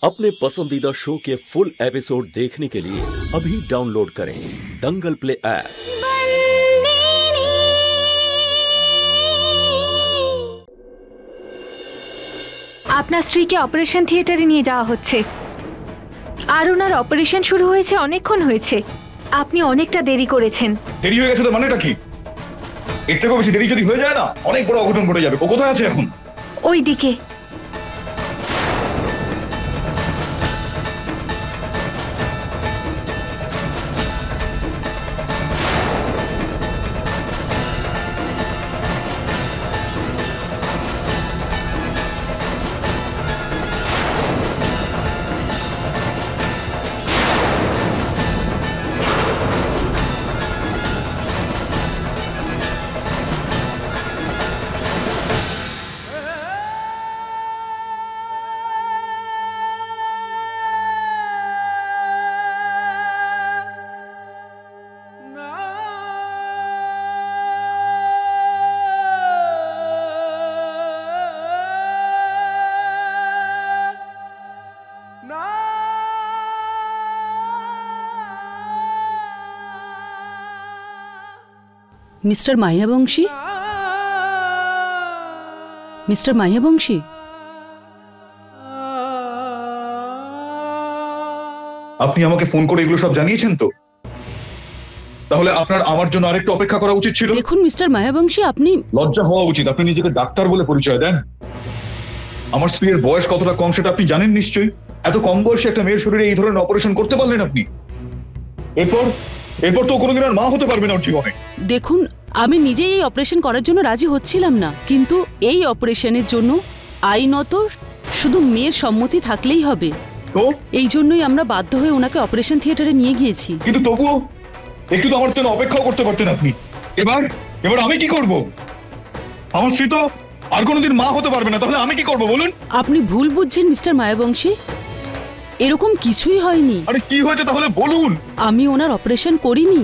अपने पसंदीदा शो के फुल एपिसोड देखने के लिए अभी डाउनलोड करें दंगल प्ले ऐप। আপনার স্ত্রীকে অপারেশন থিয়েটারে নিয়ে যাওয়া হচ্ছে আর ওনার অপারেশন শুরু হয়েছে অনেকক্ষণ হয়েছে। আপনি অনেকটা দেরি করেছেন। দেরি হয়ে গেছে তো মানেটা কি? এর থেকেও বেশি দেরি যদি হয়ে যায় না অনেক বড় অঘটন ঘটে যাবে। ও কোথায় আছে এখন? ওইদিকে। মিস্টার মাহিয়াবংশী, মিস্টার মাহিয়াবংশী, আপনি আমাকে ফোন করে এগুলো সব জানিয়েছেন তো? তাহলে আপনার আমার জন্য আরেকটু অপেক্ষা করা উচিত ছিল। দেখুন মিস্টার মাহিয়াবংশী, আপনি লজ্জা হওয়া উচিত। আপনি নিজেকে ডাক্তার বলে পরিচয় দেন। আমার স্ত্রীর বয়স কতটা কম সেটা আপনি জানেন নিশ্চয়ই। এত কম বয়সে একটা মেয়ের শরীরে এই ধরনের অপারেশন করতে পারলেন আপনি। এরপর তো কোনোদিন আর মা হতে পারবে না ওর জীবনে। দেখুন, আমি নিজেই এই অপারেশন করার জন্য রাজি হচ্ছিলাম না, কিন্তু এই অপারেশনের জন্য আইনত শুধু মেয়ের সম্মতি থাকলেই হবে। তো এই জন্যই আমরা বাধ্য হয়ে ওনাকে অপারেশন থিয়েটারে নিয়ে গিয়েছি। কিন্তু তবুও একটু তো আমার জন্য অপেক্ষাও করতে পারতেন আপনি। এবার আমি কি করব? আমার স্ত্রী তো আর কোনোদিন মা হতে পারবে না, তাহলে আমি কি করব বলুন? আপনি ভুল বুঝছেন মিস্টার মায়াবংশী, এরকম কিছুই হয়নি। আরে কি হয়েছে তাহলে বলুন। আমি ওনার অপারেশন করিনি,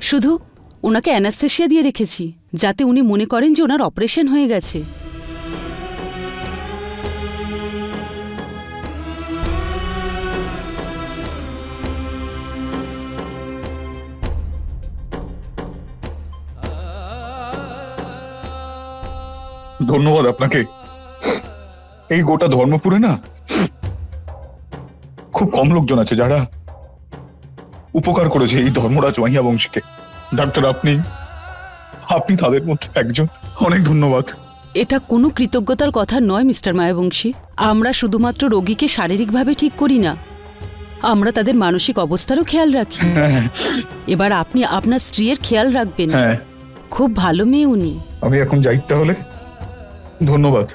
শুধু ওনাকে অ্যানাস্থেসিয়া দিয়ে রেখেছি যাতে উনি মনে করেন যে ওনার অপারেশন হয়ে গেছে। ধন্যবাদ আপনাকে। এই গোটা ধর্মপুরে না খুব কম লোকজন আছে যারা উপকার করেছে এই ধর্মরাজ মাহিয়া বংশীকে। ডাক্তার, আপনি তাদের মধ্যে একজন। অনেক ধন্যবাদ। এটা কোনো কৃতজ্ঞতার কথা নয় মিস্টার মায়াবংশী। আমরা শুধুমাত্র রোগীকে শারীরিকভাবে ঠিক করি না, আমরা তাদের মানসিক অবস্থারও খেয়াল রাখি। এবার আপনি আপনার স্ত্রীর খেয়াল রাখবেন। খুব ভালো মেয়ে উনি। আমি এখন যাই তাহলে। ধন্যবাদ।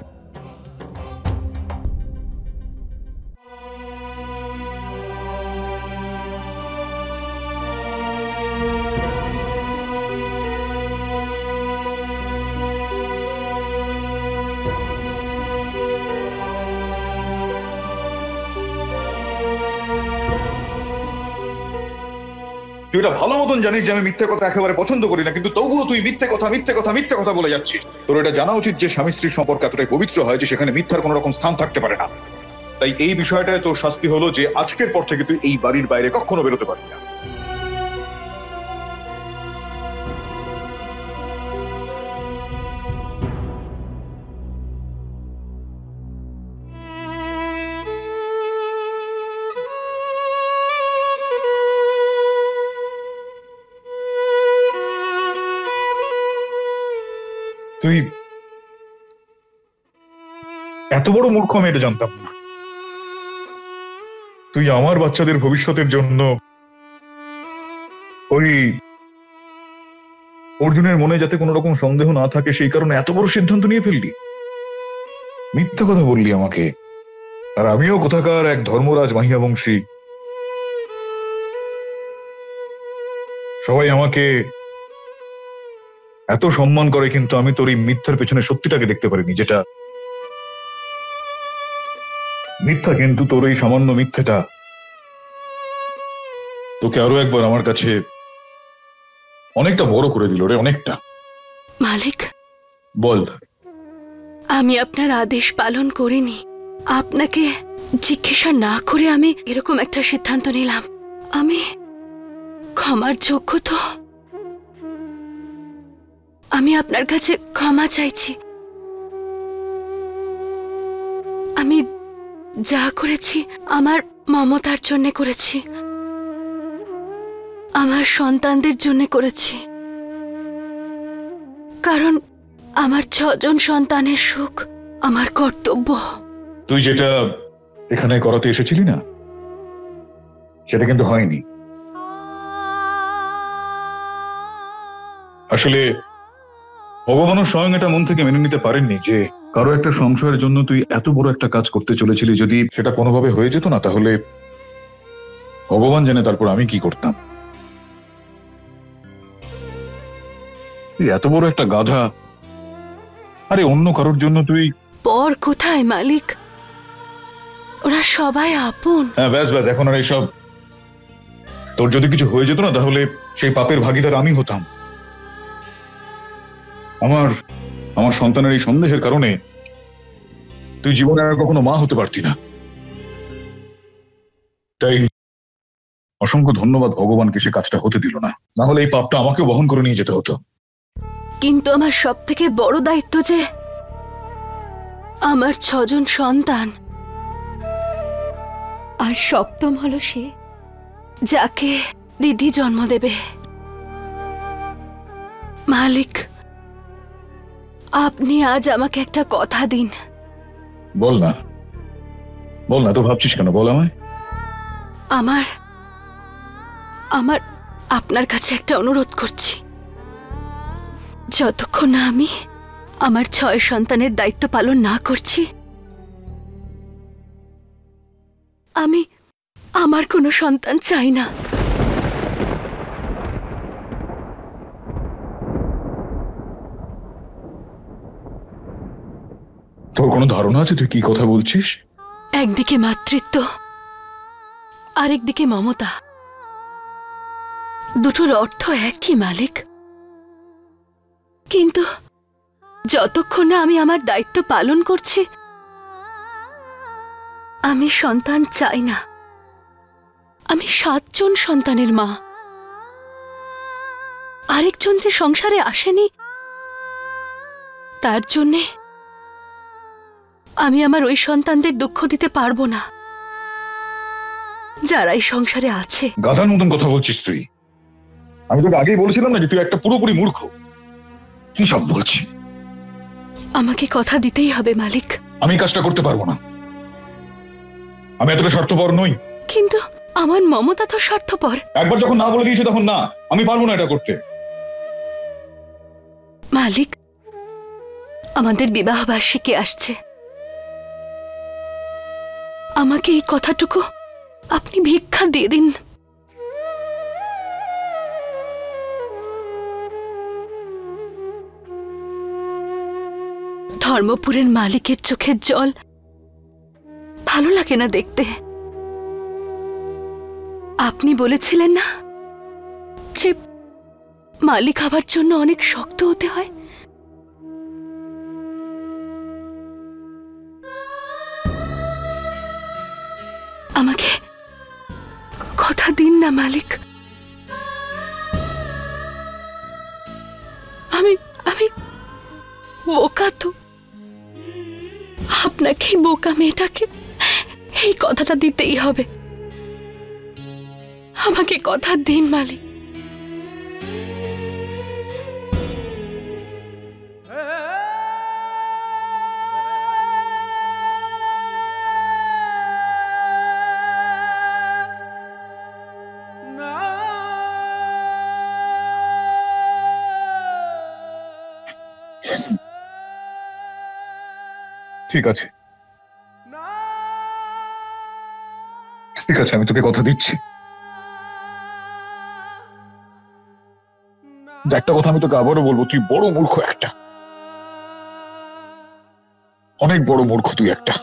তুই এটা ভালো মতন জানিস যে আমি মিথ্যে কথা একেবারে পছন্দ করি না, কিন্তু তবুও তুই মিথ্যে কথা বলে যাচ্ছিস। তোর এটা জানা উচিত যে স্বামী স্ত্রীর সম্পর্ক এতটাই পবিত্র হয় যে সেখানে মিথ্যার কোনো রকম স্থান থাকতে পারে না। তাই এই বিষয়টায় তোর শাস্তি হলো যে আজকের পর থেকে তুই এই বাড়ির বাইরে কখনো বেরোতে পারবি না। তুই এত বড় মূর্খ, আমি এটা জানতাম না। তুই আমার বাচ্চাদের ভবিষ্যতের জন্য ওই অর্জুনের মনে যাতে কোনো রকম সন্দেহ না থাকে সেই কারণে এত বড় সিদ্ধান্ত নিয়ে ফেললি। মিথ্যা কথা বললি আমাকে। আর আমিও কোথাকার এক ধর্মরাজ মাহিয়া বংশী। সবাই আমাকে এত সম্মান করে, কিন্তু আমি তোর এই মিথ্যার পেছনে সত্যিটাকে দেখতে পারিনি। যেটা মিথ্যা, কিন্তু তোর এই সামান্য মিথ্যেটা তোকে আরো একবার আমার কাছে অনেকটা বড় করে দিল রে, অনেকটা। মালিক, বল। আমি আপনার আদেশ পালন করিনি। আপনাকে জিজ্ঞাসা না করে আমি এরকম একটা সিদ্ধান্ত নিলাম। আমি ক্ষমার যোগ্য তো? আমি আপনার কাছে ক্ষমা চাইছি। আমি যা করেছি আমার মমতার জন্য করেছি, আমার সন্তানদের জন্য করেছি, কারণ আমার 6 জন সন্তানের সুখ আমার কর্তব্য। তুই যেটা এখানে করাতে এসেছিলি না, সেটা কিন্তু হয়নি। আসলে ভগবানও স্বয়ং এটা মন থেকে মেনে নিতে পারেননি যে কারো একটা সংসারের জন্য তুই এত বড় একটা কাজ করতে চলেছিলি। যদি সেটা কোনোভাবে হয়ে যেত না, তাহলে ভগবান জানে তারপর আমি কি করতাম। এত বড় একটা গাধা, আরে অন্য কারোর জন্য তুই। পর কোথায় মালিক? ওরা সবাই আপন। হ্যাঁ, ব্যাস ব্যাস, এখন আর এইসব। তোর যদি কিছু হয়ে যেত না, তাহলে সেই পাপের ভাগীদার আমি হতাম। আমার সন্তানের এই সন্দেহের কারণে তুই জীবনে আর কখনো মা হতে পারতি না। তাই অসংখ্য ধন্যবাদ ভগবানকে, সে কাজটা হতে দিল না, না হলে এই পাপটা আমাকে বহন করে নিয়ে যেতে হতো। কিন্তু আমার সব থেকে বড় দায়িত্ব যে আমার 6 জন সন্তান, আর সপ্তম হলো সে যাকে দিদি জন্ম দেবে। মালিক, আপনি আজ আমাকে একটা কথা দিন। বল না, বল না, তো ভাবছিস কেন? বল আমায়। আমার আপনার কাছে একটা অনুরোধ করছি। যতক্ষণ না আমি আমার 6 সন্তানের দায়িত্ব পালন না করছি, আমি আমার কোনো সন্তান চাই না। তোর কোনো ধারণা আছে তুই কি কথা বলছিস? একদিকে মাতৃত্ব, আরেকদিকে মমতা, দুটোর অর্থ একই মালিক। কিন্তু যতক্ষণ না আমি আমার দায়িত্ব পালন করছি, আমি সন্তান চাই না। আমি 7 জন সন্তানের মা। আরেকজন যে সংসারে আসেনি, তার জন্যে আমি আমার ওই সন্তানদের দুঃখ দিতে পারবো না যারা এই সংসারে আছে। গাধার মতন কথা বলছিস তুই। আমি তোকে আগেই বলেছিলাম না যে তুই একটা পুরোপুরি মূর্খ। কি সব বলছিস? আমাকে কথা দিতেই হবে মালিক। আমি কাজটা করতে পারবো না, আমি এতটা স্বার্থপর নই। কিন্তু আমার মমতা তো স্বার্থপর। একবার যখন না বলে দিয়েছে তখন না, আমি পারবো না এটা করতে। মালিক, আমাদের বিবাহ বার্ষিকী আসছে। আমাকে এই কথাটুকু আপনি ভিক্ষা দিয়ে দিন। ধর্মপুরের মালিকের চোখের জল ভালো লাগে না দেখতে। আপনি বলেছিলেন না যে মালিক হবার জন্য অনেক শক্ত হতে হয়? আমাকে কথা দিন না মালিক। আমি বোকা তো। আপনাকে বোকা মেয়েটাকে এই কথাটা দিতেই হবে। আমাকে কথা দিন মালিক। ঠিক আছে, ঠিক আছে, আমি তোকে কথা দিচ্ছি। একটা কথা আমি তোকে আবারও বলবো, তুই বড় মূর্খ একটা, অনেক বড় মূর্খ তুই একটা।